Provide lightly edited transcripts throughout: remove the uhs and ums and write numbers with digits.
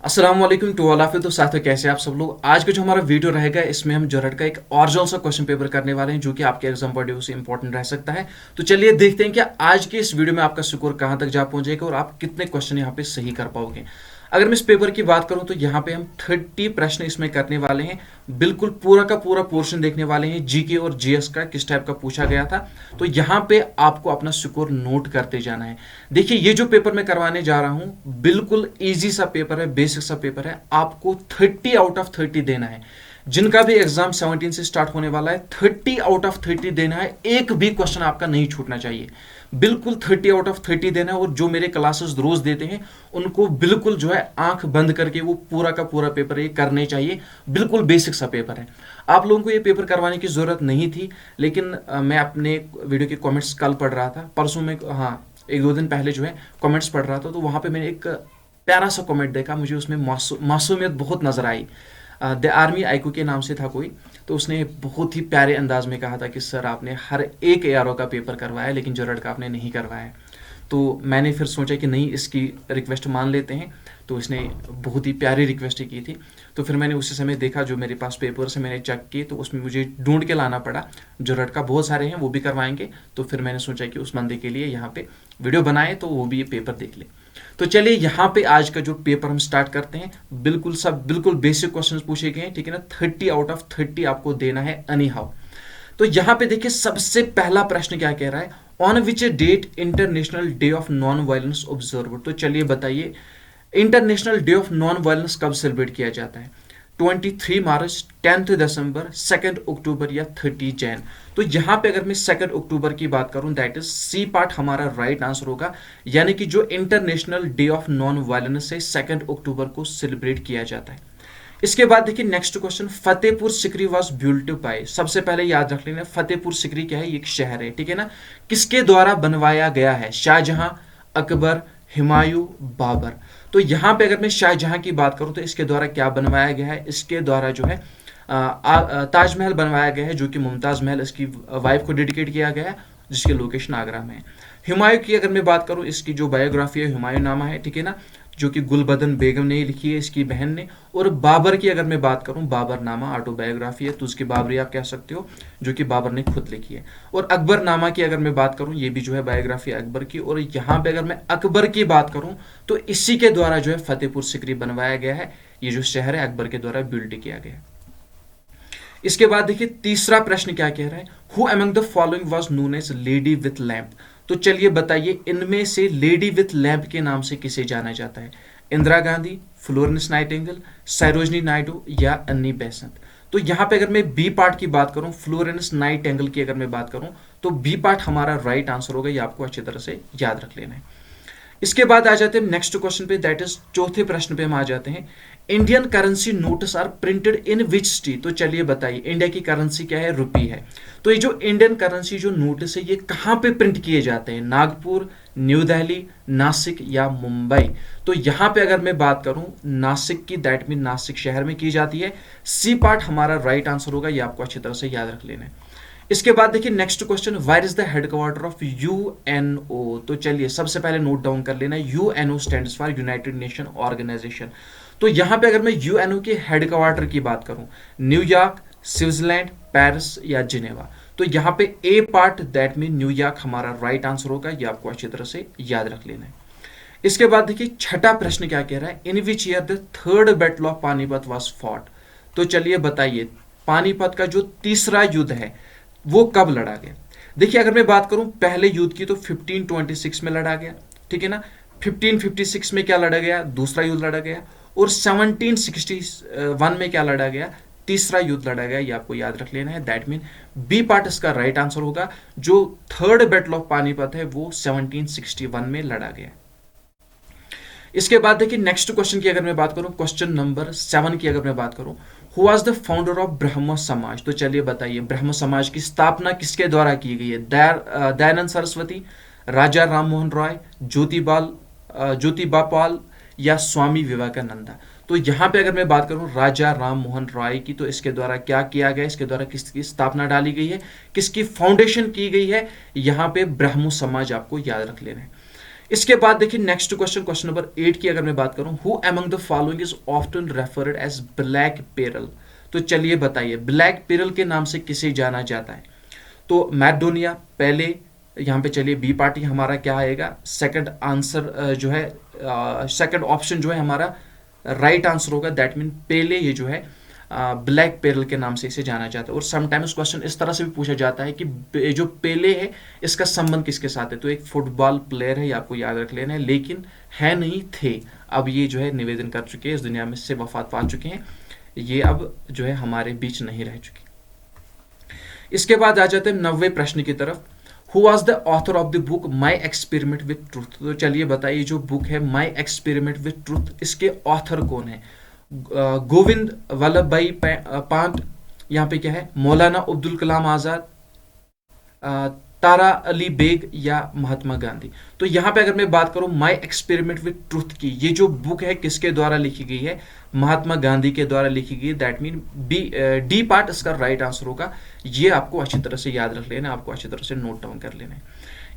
अस्सलाम वालेकुम to all of you. तो साथियों, कैसे आप सब लोग। आज का जो हमारा वीडियो रहेगा इसमें हम जोरहट का एक ओरिजिनल सा क्वेश्चन पेपर करने वाले हैं जो कि आपके एग्जाम पॉइंट ऑफ व्यू से इंपॉर्टेंट रह सकता है। तो चलिए देखते हैं कि आज के इस वीडियो में आपका स्कोर कहां तक जा पहुंचेगा और आप कितने क्वेश्चन यहाँ पे सही कर पाओगे। अगर मैं इस पेपर की बात करूं तो यहाँ पे हम 30 प्रश्न इसमें करने वाले हैं। बिल्कुल पूरा का पूरा पोर्शन देखने वाले हैं जीके और जीएस का किस टाइप का पूछा गया था। तो यहाँ पे आपको अपना स्कोर नोट करते जाना है। देखिए, ये जो पेपर मैं करवाने जा रहा हूं बिल्कुल इजी सा पेपर है, बेसिक सा पेपर है। आपको 30 आउट ऑफ 30 देना है। जिनका भी एग्जाम 17 से स्टार्ट होने वाला है 30 आउट ऑफ 30 देना है। एक भी क्वेश्चन आपका नहीं छूटना चाहिए। बिल्कुल 30 आउट ऑफ 30 देना है। और जो मेरे क्लासेस रोज देते हैं उनको बिल्कुल जो है आंख बंद करके वो पूरा का पूरा पेपर ये करने चाहिए। बिल्कुल बेसिक सा पेपर है। आप लोगों को ये पेपर करवाने की जरूरत नहीं थी, लेकिन मैं अपने वीडियो के कमेंट्स कल पढ़ रहा था, परसों में, हाँ एक दो दिन पहले जो है कमेंट्स पढ़ रहा था, तो वहां पे मैंने एक प्यारा सा कमेंट देखा। मुझे उसमें मासूमियत बहुत नजर आई। द आर्मी आईकू के नाम से था कोई, तो उसने बहुत ही प्यारे अंदाज में कहा था कि सर आपने हर एक एआरओ का पेपर करवाया लेकिन जोरहट का आपने नहीं करवाया। तो मैंने फिर सोचा कि नहीं, इसकी रिक्वेस्ट मान लेते हैं। तो इसने बहुत ही प्यारी रिक्वेस्ट की थी। तो फिर मैंने उसी समय देखा जो मेरे पास पेपर से मैंने चेक किए, तो उसमें मुझे ढूंढ के लाना पड़ा। जोरहट का बहुत सारे हैं, वो भी करवाएंगे। तो फिर मैंने सोचा कि उस बंदे के लिए यहाँ पे वीडियो बनाए तो वो भी ये पेपर देख ले। तो चलिए यहाँ पे आज का जो पेपर हम स्टार्ट करते हैं। बिल्कुल बेसिक क्वेश्चंस पूछे गए हैं, ठीक है ना। 30 आउट ऑफ 30 आपको देना है एनी हाउ। तो यहाँ पे देखिए सबसे पहला प्रश्न क्या कह रहा है, on which date international day of non violence observe. तो चलिए बताइए, international day of non violence कब सेलिब्रेट किया जाता है। 23 मार्च, 10 दिसंबर, 2 अक्टूबर या 30 जैन। तो यहां पे अगर मैं 2 अक्टूबर की बात करूं, दैट इज सी पार्ट हमारा राइट आंसर होगा। यानी कि जो international day of non violence है 2 अक्टूबर को सेलिब्रेट किया जाता है। इसके बाद देखिए next question, Fatehpur Sikri was built by. सबसे पहले याद रख लेना, फतेहपुर सिकरी क्या है, एक शहर है, ठीक है ना। किसके द्वारा बनवाया गया है, शाहजहां, अकबर, हुमायूं, बाबर। तो यहां पे अगर मैं शाहजहां की बात करूं तो इसके द्वारा क्या बनवाया गया है, इसके द्वारा जो है ताजमहल बनवाया गया है, जो कि मुमताज महल इसकी वाइफ को डेडिकेट किया गया है, जिसकी लोकेशन आगरा में है। हुमायूं की अगर मैं बात करूं, इसकी जो बायोग्राफी है हुमायूं नामा है, ठीक है ना, जो कि गुलबदन बेगम ने लिखी है, इसकी बहन ने। और बाबर की अगर मैं बात करूं, बाबर नामा ऑटोबायोग्राफी है, तो उसकी बाबरी आप कह सकते हो, जो कि बाबर ने खुद लिखी है। और अकबर नामा की अगर मैं बात करूं, ये भी जो है बायोग्राफी अकबर की। और यहाँ पे अगर मैं अकबर की बात करूं तो इसी के द्वारा जो है फतेहपुर सिकरी बनवाया गया है। ये जो शहर है अकबर के द्वारा बिल्ड किया गया है। इसके बाद देखिए तीसरा प्रश्न क्या कह रहा है, who among the following was known as lady with lamp. तो चलिए बताइए, इनमें से लेडी विथ लैंप के नाम से किसे जाना जाता है। इंदिरा गांधी, फ्लोरेंस नाइटिंगेल, सरोजनी नायडू या अन्नी बेसेंट। तो यहां पे अगर मैं बी पार्ट की बात करूं, फ्लोरेंस नाइटिंगेल की अगर मैं बात करूं, तो बी पार्ट हमारा राइट आंसर होगा। ये आपको अच्छी तरह से याद रख लेना है। इसके बाद आ जाते हैं नेक्स्ट क्वेश्चन पे, दैट इज चौथे प्रश्न पे हम आ जाते हैं। Indian currency notes are printed in which city. तो चलिए बताइए, इंडिया की करेंसी क्या है, रुपी है। तो ये जो इंडियन करेंसी जो नोट्स है ये कहां पे प्रिंट किए जाते हैं, नागपुर, न्यू दिल्ली, नासिक या मुंबई। तो यहां पे अगर मैं बात करूं नासिक की, दैट मीन नासिक शहर में की जाती है। सी पार्ट हमारा राइट आंसर होगा। ये आपको अच्छी तरह से याद रख लेना है। इसके बाद देखिए next question, where is the headquarter of UNO. तो चलिए सबसे पहले नोट डाउन कर लेना, UNO stands for United Nation Organisation. तो यहां पे अगर मैं यूएनओ के हेडक्वार्टर की बात करूं, न्यूयॉर्क, स्विट्जरलैंड, पेरिस या जिनेवा। तो यहां पे ए पार्ट दैट मीन न्यूयॉर्क हमारा राइट आंसर होगा। ये आपको अच्छी तरह से याद रख लेना है। इसके बाद देखिए छठा प्रश्न क्या कह रहा है, in which year the third battle of Panipat was fought. तो चलिए बताइए, पानीपत का जो तीसरा युद्ध है वो कब लड़ा गया। देखिए अगर मैं बात करूं पहले युद्ध की, तो 1526 में लड़ा गया, ठीक है ना। 1556 में क्या लड़ा गया, दूसरा युद्ध लड़ा गया। और 1761 में क्या लड़ा गया, तीसरा युद्ध लड़ा गया। ये आपको याद रख लेना है। दैट मीन बी पार्ट इसका राइट आंसर होगा। जो थर्ड बैटल ऑफ पानीपत है वो 1761 में लड़ा गया। इसके बाद देखिए नेक्स्ट क्वेश्चन की अगर मैं बात करूं, क्वेश्चन नंबर 7 की अगर मैं बात करूं, who was the founder of ब्रह्म समाज। तो चलिए बताइए, ब्रह्म समाज की स्थापना किसके द्वारा की गई है, दयानंद सरस्वती, राजा राम मोहन रॉय, ज्योतिबा पाल या स्वामी विवेकानंदा। तो यहां पे अगर मैं बात करूं राजा राम मोहन रॉय की, तो इसके द्वारा क्या किया गया, इसके द्वारा किसकी स्थापना डाली गई है, किसकी फाउंडेशन की गई है, यहां पे ब्रह्म समाज आपको याद रख लेना है। इसके बाद देखिए नेक्स्ट क्वेश्चन, क्वेश्चन नंबर 8 की अगर मैं बात करूं, who among the following is often referred as black pearl. तो चलिए बताइए ब्लैक पेरल के नाम से किसे जाना जाता है। तो मैकडोनिया पहले, यहाँ पे चलिए बी पार्टी हमारा क्या आएगा, सेकंड आंसर जो है, सेकंड ऑप्शन जो है हमारा राइट आंसर होगा, दैट मीन पेले, ये जो है ब्लैक पेरल के नाम से इसे जाना जाता है। और समटाइम्स क्वेश्चन इस तरह से भी पूछा जाता है कि जो पेले है इसका संबंध किसके साथ है। तो एक फुटबॉल प्लेयर है, ये आपको याद रख लेना है, लेकिन है नहीं, थे। अब ये जो है निवेदन कर चुके हैं, इस दुनिया में से वफात पा चुके हैं, ये अब जो है हमारे बीच नहीं रह चुके। इसके बाद आ जाते हैं 90वें प्रश्न की तरफ। Who was the author of the book my experiment with truth. तो चलिए बताइए जो बुक है माई एक्सपेरिमेंट विथ ट्रूथ, इसके ऑथर कौन है। गोविंद वल्लभ भाई पांत, यहाँ पे क्या है, मौलाना अब्दुल कलाम आजाद, तारा अली बेग या महात्मा गांधी। तो यहाँ पे अगर मैं बात करूं माई एक्सपेरिमेंट विथ ट्रूथ की, ये जो बुक है किसके द्वारा लिखी गई है, महात्मा गांधी के द्वारा लिखी गई है, दैट मीन डी पार्ट इसका राइट आंसर होगा। ये आपको अच्छी तरह से याद रख लेना, आपको अच्छी तरह से नोट डाउन कर लेना है।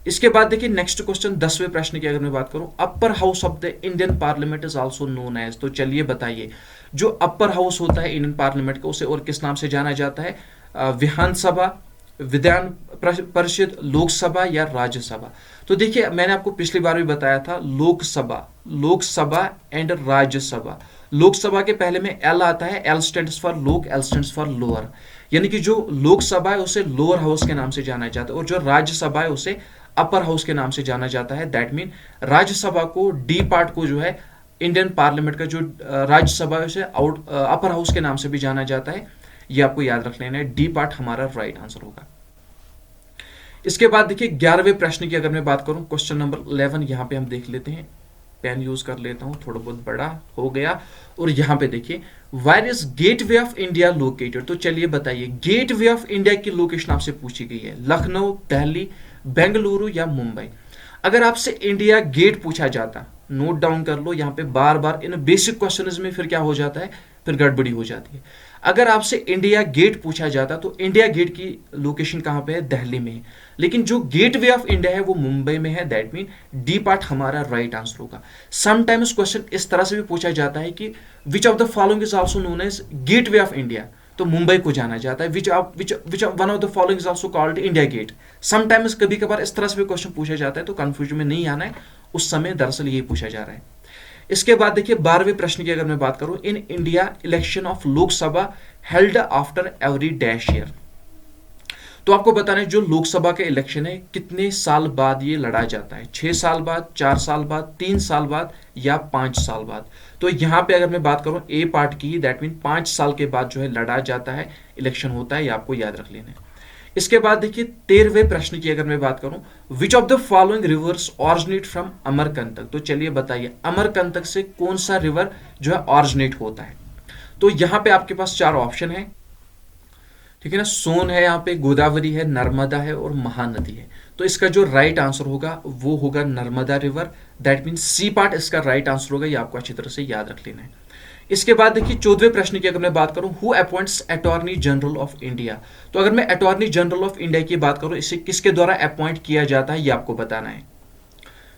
इसके बाद देखिए नेक्स्ट क्वेश्चन 10वें प्रश्न की अगर मैं बात करूं, upper house of the Indian parliament is also known as. तो चलिए बताइए जो अपर हाउस होता है इंडियन पार्लियामेंट का, उसे और किस नाम से जाना जाता है, विधानसभा, विधान परिषद, लोकसभा या राज्यसभा। तो देखिए मैंने आपको पिछली बार भी बताया था, लोकसभा, लोकसभा एंड राज्यसभा। लोकसभा के पहले में एल आता है, एल स्टैंड्स फॉर लोक, एल स्टैंड्स फॉर लोअर, यानी कि जो लोकसभा है उसे लोअर हाउस के नाम से जाना जाता है, और जो राज्यसभा है उसे अपर हाउस के नाम से जाना जाता है। दैट मीन राज्यसभा को, डी पार्ट को जो है इंडियन पार्लियामेंट का जो राज्यसभा है उसे अपर हाउस के नाम से भी जाना जाता है। ये आपको याद रख लेना है, डी पार्ट हमारा राइट आंसर होगा। इसके बाद देखिए 11वें प्रश्न की अगर मैं बात करूं, क्वेश्चन नंबर 11, यहां पे हम देख लेते हैं, पेन यूज कर लेता हूं, थोड़ा बहुत बड़ा हो गया। और यहां पे देखिए where is Gateway of India located. तो चलिए बताइए गेटवे ऑफ इंडिया की लोकेशन आपसे पूछी गई है, लखनऊ, दिल्ली, बेंगलुरु या मुंबई। अगर आपसे इंडिया गेट पूछा जाता, नोट डाउन कर लो, यहाँ पे बार बार इन बेसिक क्वेश्चंस में फिर क्या हो जाता है, फिर गड़बड़ी हो जाती है। अगर आपसे इंडिया गेट पूछा जाता तो इंडिया गेट की लोकेशन कहाँ पे है, दिल्ली में है, लेकिन जो गेटवे ऑफ इंडिया है वो मुंबई में है। दैट मीन डी पार्ट हमारा राइट आंसर होगा। समटाइम्स क्वेश्चन इस तरह से भी पूछा जाता है कि which of the following is also known as Gateway of India, तो मुंबई को जाना जाता है। Which one of the following is also called India Gate. Sometimes कभी कभार इस तरह से भी क्वेश्चन पूछा जाता है, तो कंफ्यूजन में नहीं आना है, उस समय दरअसल यही पूछा जा रहा है। इसके बाद देखिए 12वें प्रश्न की अगर मैं बात करूं, in India election of Lok Sabha held after every dash year. तो आपको बताना है जो लोकसभा का इलेक्शन है कितने साल बाद ये लड़ा जाता है, 6 साल बाद, 4 साल बाद, 3 साल बाद या 5 साल बाद। तो यहां पे अगर मैं बात करूं ए पार्ट की, दैट मीन 5 साल के बाद जो है लड़ा जाता है, इलेक्शन होता है, ये आपको याद रख लेना है। इसके बाद देखिए 13वें प्रश्न की अगर मैं बात करूं, विच of the following rivers originate from Amarkantak. तो चलिए बताइए अमरकंटक से कौन सा रिवर जो है ऑरिजिनेट होता है। तो यहां पे आपके पास 4 ऑप्शन है, ठीक है ना, सोन है, यहाँ पे गोदावरी है, नर्मदा है और महानदी है। तो इसका जो राइट आंसर होगा वो होगा Narmada river. That mean C part इसका राइट आंसर होगा, ये आपको अच्छी तरह से याद रख लेना है। इसके बाद देखिए 14वें प्रश्न की अगर मैं बात करूं, who appoints attorney general of India. तो अगर मैं अटॉर्नी जनरल ऑफ इंडिया की बात करूं, इसे किसके द्वारा अपॉइंट किया जाता है ये आपको बताना है,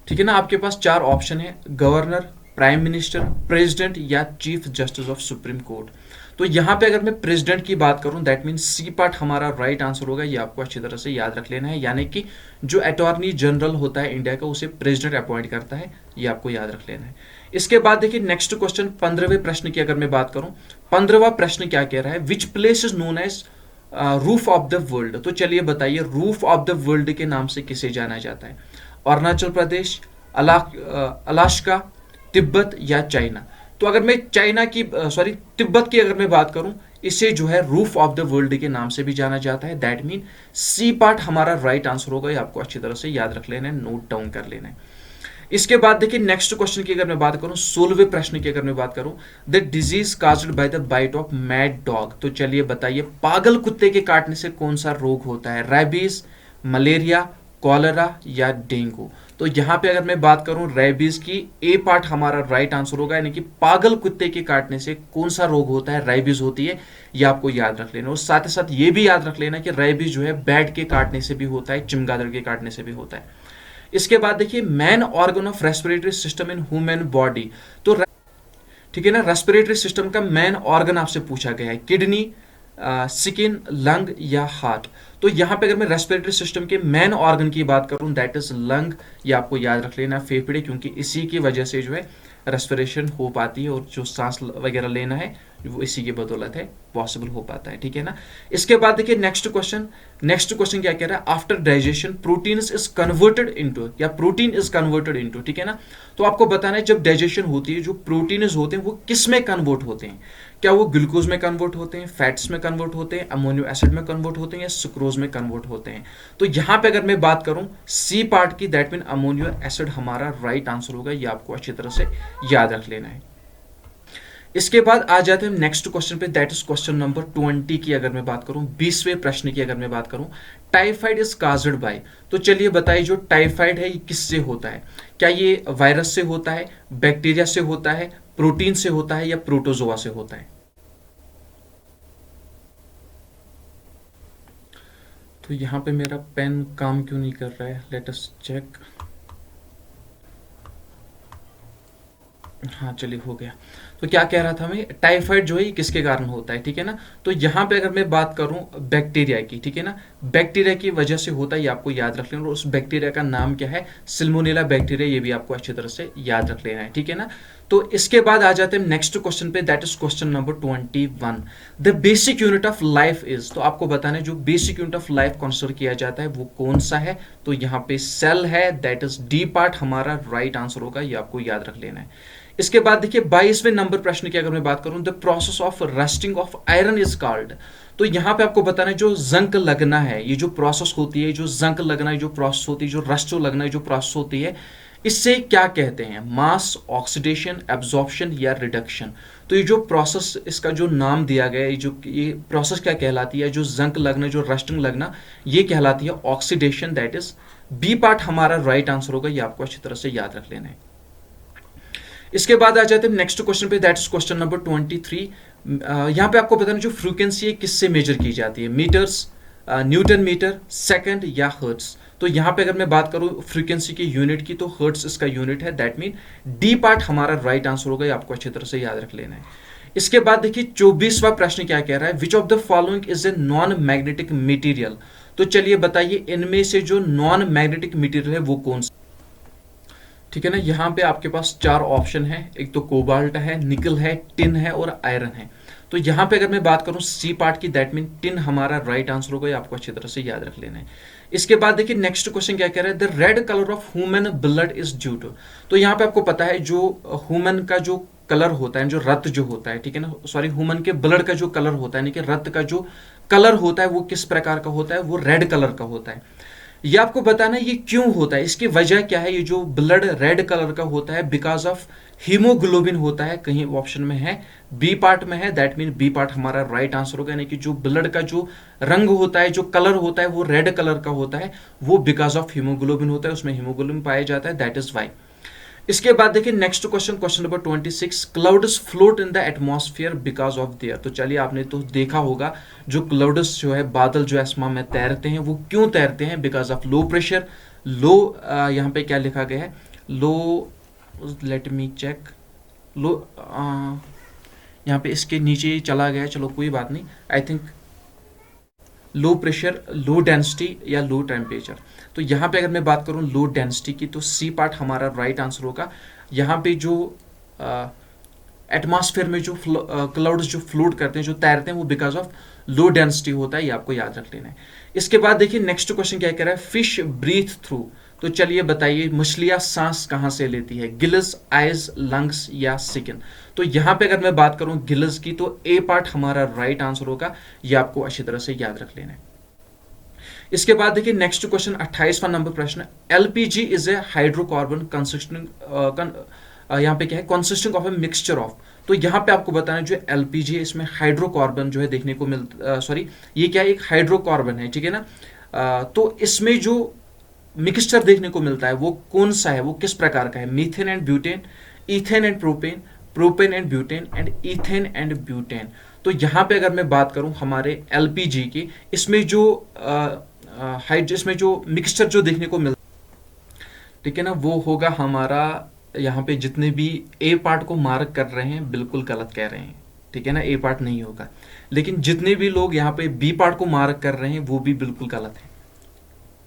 ठीक है ना। आपके पास 4 ऑप्शन है, गवर्नर, प्राइम मिनिस्टर, प्रेसिडेंट या chief justice of supreme court. तो यहां पे अगर मैं प्रेसिडेंट की बात करूं, दैट मीन सी पार्ट हमारा राइट आंसर होगा, ये आपको अच्छी तरह से याद रख लेना है। यानी कि जो अटॉर्नी जनरल होता है इंडिया का उसे प्रेसिडेंट अपॉइंट करता है, ये आपको याद रख लेना है। इसके बाद देखिए नेक्स्ट क्वेश्चन 15वें प्रश्न की अगर मैं बात करूं, 15वां प्रश्न क्या कह रहा है, which place is known as roof of the world. तो चलिए बताइए रूफ ऑफ द वर्ल्ड के नाम से किसे जाना जाता है, अरुणाचल प्रदेश, अलास्का, तिब्बत या चाइना। तो अगर मैं चाइना की तिब्बत की अगर मैं बात करूं, इसे जो है रूफ ऑफ द वर्ल्ड के नाम से भी जाना जाता है। दैट मीन सी पार्ट हमारा राइट आंसर होगा, ये आपको अच्छी तरह से याद रख लेना है, नोट डाउन कर लेना है। इसके बाद देखिए नेक्स्ट क्वेश्चन की अगर मैं बात करूं, 16वें प्रश्न की अगर मैं बात करूं, the disease caused by the bite of mad dog. तो चलिए बताइए पागल कुत्ते के काटने से कौन सा रोग होता है, रेबीज, मलेरिया, कॉलरा या डेंगू। तो यहां पे अगर मैं बात करूं रेबीज की, ए पार्ट हमारा राइट आंसर होगा, यानी कि पागल कुत्ते के काटने से कौन सा रोग होता है, रेबीज होती है, ये आपको याद रख लेना। और साथ ही साथ ये भी याद रख लेना कि रेबीज जो है बैट के काटने से भी होता है, चमगादड़ के काटने से भी होता है। इसके बाद देखिए main organ of respiratory system in human body. तो ठीक है ना, रेस्पिरेटरी सिस्टम का मेन ऑर्गन आपसे पूछा गया है, किडनी, स्किन, लंग या हार्ट। तो यहाँ पे अगर मैं रेस्पिरेटरी सिस्टम के मेन ऑर्गन की बात करूं दैट इज लंग, ये आपको याद रख लेना, फेफड़े, क्योंकि इसी की वजह से जो है रेस्पिरेशन हो पाती है और जो सांस वगैरह लेना है वो इसी की बदौलत है पॉसिबल हो पाता है, ठीक है ना। इसके बाद देखिए नेक्स्ट क्वेश्चन क्या कह रहा है, after digestion protein is converted into, या प्रोटीन इज कन्वर्टेड इनटू, ठीक है ना। तो आपको बताना है जब डाइजेशन होती है जो प्रोटीन्स होते हैं वो किस में कन्वर्ट होते हैं, क्या वो ग्लूकोज में कन्वर्ट होते हैं, फैट्स में कन्वर्ट होते हैं, अमोनियो एसिड में कन्वर्ट होते हैं या सुक्रोज में कन्वर्ट होते हैं। तो यहाँ पे अगर मैं बात करूं सी पार्ट की, दैट मीन अमोनियो एसिड हमारा राइट आंसर होगा, ये आपको अच्छी तरह से याद रख लेना है। इसके बाद आ जाते हैं नेक्स्ट क्वेश्चन पे, दैट इज क्वेश्चन नंबर 20 की अगर मैं बात करूं, 20वें प्रश्न की अगर मैं बात करूं, टाइफाइड इज काज्ड बाय। तो चलिए बताइए जो टाइफाइड है ये किससे होता है, क्या ये वायरस से होता है, बैक्टीरिया से होता है, प्रोटीन से होता है या प्रोटोजोआ से होता है। तो यहां पे मेरा पेन काम क्यों नहीं कर रहा है, लेट अस चेक। हाँ चलिए हो गया। तो क्या कह रहा था मैं, टाइफाइड जो है ये किसके कारण होता है, ठीक है ना। तो यहाँ पे अगर मैं बात करूं बैक्टीरिया की, ठीक है ना, बैक्टीरिया की वजह से होता है, ये आपको याद रख लेना। और उस बैक्टीरिया का नाम क्या है, सिल्मोनेला बैक्टीरिया, ये भी आपको अच्छी तरह से याद रख लेना है, ठीक है ना। तो इसके बाद आ जाते हैं नेक्स्ट क्वेश्चन पे, that is question number 21, the basic unit of life is. तो आपको बताना है जो basic unit of life consider किया जाता है वो कौन सा है। तो यहाँ पे सेल है, दैट इज डी पार्ट हमारा राइट आंसर होगा, ये आपको याद रख लेना है। इसके बाद देखिए 22वें नंबर प्रश्न की अगर मैं बात करूं, the process of rusting of iron is called. तो यहां पे आपको बताना है जो जंक लगना है, ये जो प्रोसेस होती है, जो जंक लगना है जो प्रोसेस होती है, जो रस्ट लगना है जो प्रोसेस होती है, इससे क्या कहते हैं, मास, ऑक्सीडेशन, एब्जॉर्प्शन या रिडक्शन। तो ये जो प्रोसेस, इसका जो नाम दिया गया है, ये प्रोसेस क्या कहलाती है, जो जंक लगना, जो रस्टिंग लगना, ये कहलाती है oxidation, that is B part हमारा राइट आंसर होगा, ये आपको अच्छी तरह से याद रख लेना है। इसके बाद आ जाते हैं नेक्स्ट क्वेश्चन पे, दैट इज क्वेश्चन नंबर 23। यहाँ पे आपको बताना जो फ्रीक्वेंसी है किससे मेजर की जाती है, मीटर्स, न्यूटन मीटर, सेकंड या हर्ट्स। तो यहाँ पे अगर मैं बात करूँ फ्रीक्वेंसी की यूनिट की, तो हर्ट्स इसका यूनिट है, दैट मीन डी पार्ट हमारा राइट आंसर होगा, ये आपको अच्छी तरह से याद रख लेना है। इसके बाद देखिए 24वां प्रश्न क्या कह रहा है, विच of the following is a non magnetic material. तो चलिए बताइए इनमें से जो नॉन मैग्नेटिक मटेरियल है वो कौन सा, ठीक है ना। यहाँ पे आपके पास 4 ऑप्शन है, एक तो कोबाल्ट है, निकल है, टिन है और आयरन है। तो यहाँ पे अगर मैं बात करूँ सी पार्ट की, दैट मीन टिन हमारा राइट आंसर होगा, ये आपको अच्छी तरह से याद रख लेना है। इसके बाद देखिए नेक्स्ट क्वेश्चन क्या कह रहा है, the red colour of human blood is due to. तो यहाँ पे आपको पता है जो ह्यूमन का जो कलर होता है, जो रक्त जो होता है, ठीक है ना, सॉरी ह्यूमन के ब्लड का जो कलर होता है, यानी कि रक्त का जो कलर होता है वो किस प्रकार का होता है, वो रेड कलर का होता है। ये आपको बताना है ये क्यों होता है, इसकी वजह क्या है। ये जो ब्लड रेड कलर का होता है बिकॉज ऑफ हीमोग्लोबिन होता है, कहीं ऑप्शन में है, बी पार्ट में है, दैट मीन बी पार्ट हमारा राइट आंसर होगा। यानी कि जो ब्लड का जो रंग होता है, जो कलर होता है वो रेड कलर का होता है, वो बिकॉज ऑफ हीमोग्लोबिन होता है, उसमें हीमोग्लोबिन पाया जाता है, दैट इज वाई। इसके बाद देखिए next question, question number 26, clouds float in the atmosphere because of their. तो चलिए आपने तो देखा होगा जो क्लाउड्स जो है, बादल जो आसमान में तैरते हैं, वो क्यों तैरते हैं, बिकॉज ऑफ लो प्रेशर, लो यहाँ पे क्या लिखा गया है, लो, लेट मी चेक, लो, यहाँ पे इसके नीचे ही चला गया, चलो कोई बात नहीं, I think low pressure, low density या लो टेम्परेचर। तो यहाँ पे अगर मैं बात करूँ लो डेंसिटी की, तो सी पार्ट हमारा राइट आंसर होगा। यहाँ पे जो एटमॉस्फेयर में जो क्लाउड्स जो फ्लोट करते हैं, जो तैरते हैं, वो बिकॉज ऑफ लो डेंसिटी होता है, ये आपको याद रख लेना है। इसके बाद देखिए नेक्स्ट क्वेश्चन क्या कह रहा है, फिश ब्रीथ थ्रू। तो चलिए बताइए मछलियां सांस कहाँ से लेती है, गिल्स, आइज, लंग्स या स्किन। तो यहाँ पे अगर मैं बात करूँ गिल्स की, तो ए पार्ट हमारा राइट आंसर होगा, ये आपको अच्छी तरह से याद रख लेना है। इसके बाद देखिए नेक्स्ट क्वेश्चन 28वां नंबर प्रश्न, LPG is a hydrocarbon consisting, यहाँ पे क्या है, consisting of a mixture of. तो यहाँ पे आपको बताना है जो एलपीजी है इसमें हाइड्रोकार्बन जो है देखने को मिलता, सॉरी ये क्या है, एक हाइड्रोकार्बन है, ठीक है ना। तो इसमें जो मिक्सचर देखने को मिलता है वो कौन सा है, वो किस प्रकार का है, methane and butane, ethane and propane, propane and butane and ethane and butane. तो यहाँ पे अगर मैं बात करूँ हमारे एलपीजी की, इसमें जो इसमें जो मिक्सचर जो देखने को मिलता है, ठीक है ना, वो होगा हमारा, यहाँ पे जितने भी ए पार्ट को मार्क कर रहे हैं बिल्कुल गलत कह रहे हैं, ठीक है ना, ए पार्ट नहीं होगा। लेकिन जितने भी लोग यहाँ पे बी पार्ट को मार्क कर रहे हैं वो भी बिल्कुल गलत है,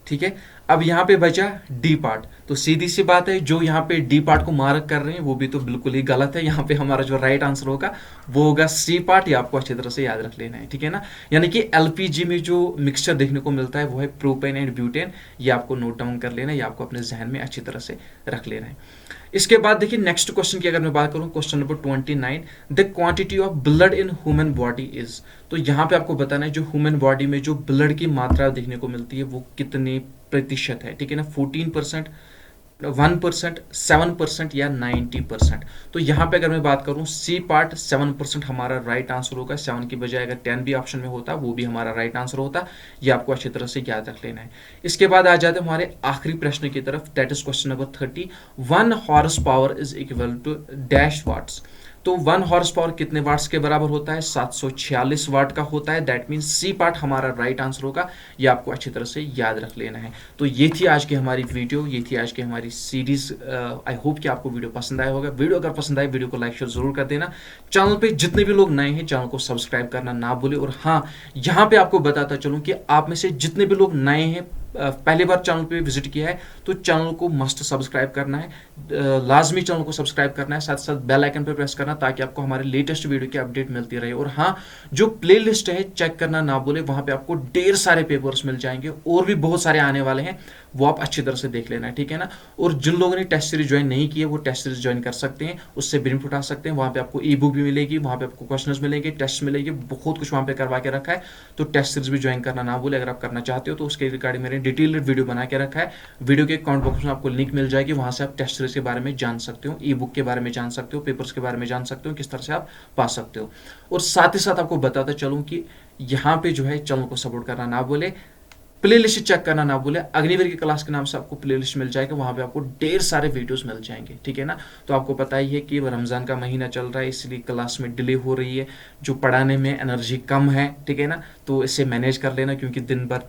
ठीक है। अब यहाँ पे बचा डी पार्ट, तो सीधी सी बात है जो यहाँ पे डी पार्ट को मार्क कर रहे हैं वो भी तो बिल्कुल ही गलत है। यहाँ पे हमारा जो राइट आंसर होगा वो होगा सी पार्ट, ये आपको अच्छी तरह से याद रख लेना है, ठीक है ना। यानी कि एलपीजी में जो मिक्सचर देखने को मिलता है वो है प्रोपेन एंड ब्यूटेन, ये आपको नोट डाउन कर लेना है, ये आपको अपने जहन में अच्छी तरह से रख लेना है। इसके बाद देखिए नेक्स्ट क्वेश्चन की अगर मैं बात करूं, question number 29, the quantity of blood in human body is. तो यहाँ पे आपको बताना है जो ह्यूमन बॉडी में जो ब्लड की मात्रा देखने को मिलती है वो कितने प्रतिशत है, ठीक है ना, 14%, 1%, 7% या 90%। तो यहाँ पे अगर मैं बात करूँ सी पार्ट 7% हमारा राइट आंसर होगा, 7 की बजाय अगर 10 भी ऑप्शन में होता वो भी हमारा राइट आंसर होता, ये आपको अच्छी तरह से याद रख लेना है। इसके बाद आ जाते हैं हमारे आखिरी प्रश्न की तरफ, that is question number 30, 1 horse power is equal to dash watts. तो 1 हॉर्स पावर कितने वाट्स के बराबर होता है, 746 वाट का होता है, दैट मीन्स सी पार्ट हमारा राइट आंसर होगा, ये आपको अच्छी तरह से याद रख लेना है। तो ये थी आज की हमारी वीडियो, ये थी आज की हमारी सीरीज। आई होप कि आपको वीडियो पसंद आया होगा। वीडियो अगर पसंद आए वीडियो को लाइक शेयर जरूर कर देना। चैनल पे जितने भी लोग नए हैं चैनल को सब्सक्राइब करना ना भूले। और हाँ, यहाँ पे आपको बताता चलूँ कि आप में से जितने भी लोग नए हैं, पहली बार चैनल पे विजिट किया है, तो चैनल को मस्ट सब्सक्राइब करना है, लाजमी चैनल को सब्सक्राइब करना है, साथ साथ बेल आइकन पे प्रेस करना ताकि आपको हमारे लेटेस्ट वीडियो की अपडेट मिलती रहे। और हाँ, जो प्लेलिस्ट है चेक करना ना भूले, वहां पे आपको ढेर सारे पेपर्स मिल जाएंगे और भी बहुत सारे आने वाले हैं, वो आप अच्छी तरह से देख लेना है, ठीक है ना। और जिन लोगों ने टेस्ट सीरीज ज्वाइन नहीं की है वो टेस्ट सीरीज ज्वाइन कर सकते हैं, उससे बेनिफिट उठा सकते हैं। वहाँ पे आपको ई बुक भी मिलेगी, वहाँ पे आपको क्वेश्चंस मिलेंगे, टेस्ट मिलेंगे, बहुत कुछ वहाँ पे करवा के रखा है। तो टेस्ट सीरीज भी ज्वाइन करना ना भूले। अगर आप करना चाहते हो तो उसके रिगार्डिंग मैंने डिटेल्ड वीडियो बना के रखा है, वीडियो के कमेंट बॉक्स में आपको लिंक मिल जाएगी, वहाँ से आप टेस्ट सीरीज के बारे में जान सकते हो, ई बुक के बारे में जान सकते हो, पेपर्स के बारे में जान सकते हो, किस तरह से आप पा सकते हो। और साथ ही साथ आपको बताता चलूँ कि यहाँ पे जो है चैनल को सपोर्ट करना ना भूले, प्लेलिस्ट चेक करना ना भूले। अग्निवीर की क्लास के नाम से आपको प्लेलिस्ट मिल जाएगा, वहां पे आपको ढेर सारे वीडियोस मिल जाएंगे, ठीक है ना। तो आपको पता ही है कि रमजान का महीना चल रहा है, इसलिए क्लास में डिले हो रही है, जो पढ़ाने में एनर्जी कम है, ठीक है ना। तो इसे मैनेज कर लेना, क्योंकि दिन भर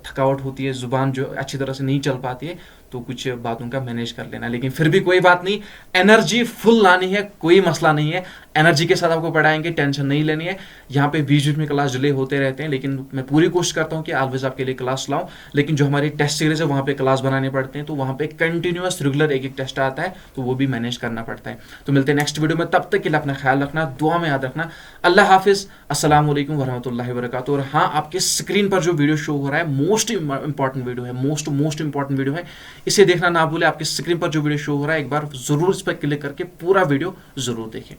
थकावट होती है, जुबान जो अच्छी तरह से नहीं चल पाती है, तो कुछ बातों का मैनेज कर लेना। लेकिन फिर भी कोई बात नहीं, एनर्जी फुल लानी है, कोई मसला नहीं है, एनर्जी के साथ आपको पढ़ाएंगे, टेंशन नहीं लेनी है। यहाँ पे बीच बीच में क्लास डिले होते रहते हैं, लेकिन मैं पूरी कोशिश करता हूँ कि ऑलवेज आपके लिए क्लास लाऊं। लेकिन जो हमारी टेस्ट सीरीज है वहाँ पे क्लास बनाने पड़ते हैं, तो वहाँ पे कंटिन्यूअस रेगुलर एक एक टेस्ट आता है, तो वो भी मैनेज करना पड़ता है। तो मिलते हैं नेक्स्ट वीडियो में, तब तक के लिए अपना ख्याल रखना, दुआ में याद रखना। अल्लाह हाफिज, अस्सलाम वालेकुम वरहमतुल्लाहि वबरकातुहू। और हाँ, आपके स्क्रीन पर जो वीडियो शो हो रहा है मोस्ट इंपॉर्टेंट वीडियो है, मोस्ट इंपॉर्टेंट वीडियो है, इसे देखना ना भूले। आपके स्क्रीन पर जो वीडियो शो हो रहा है एक बार जरूर इस पर क्लिक करके पूरा वीडियो जरूर देखें।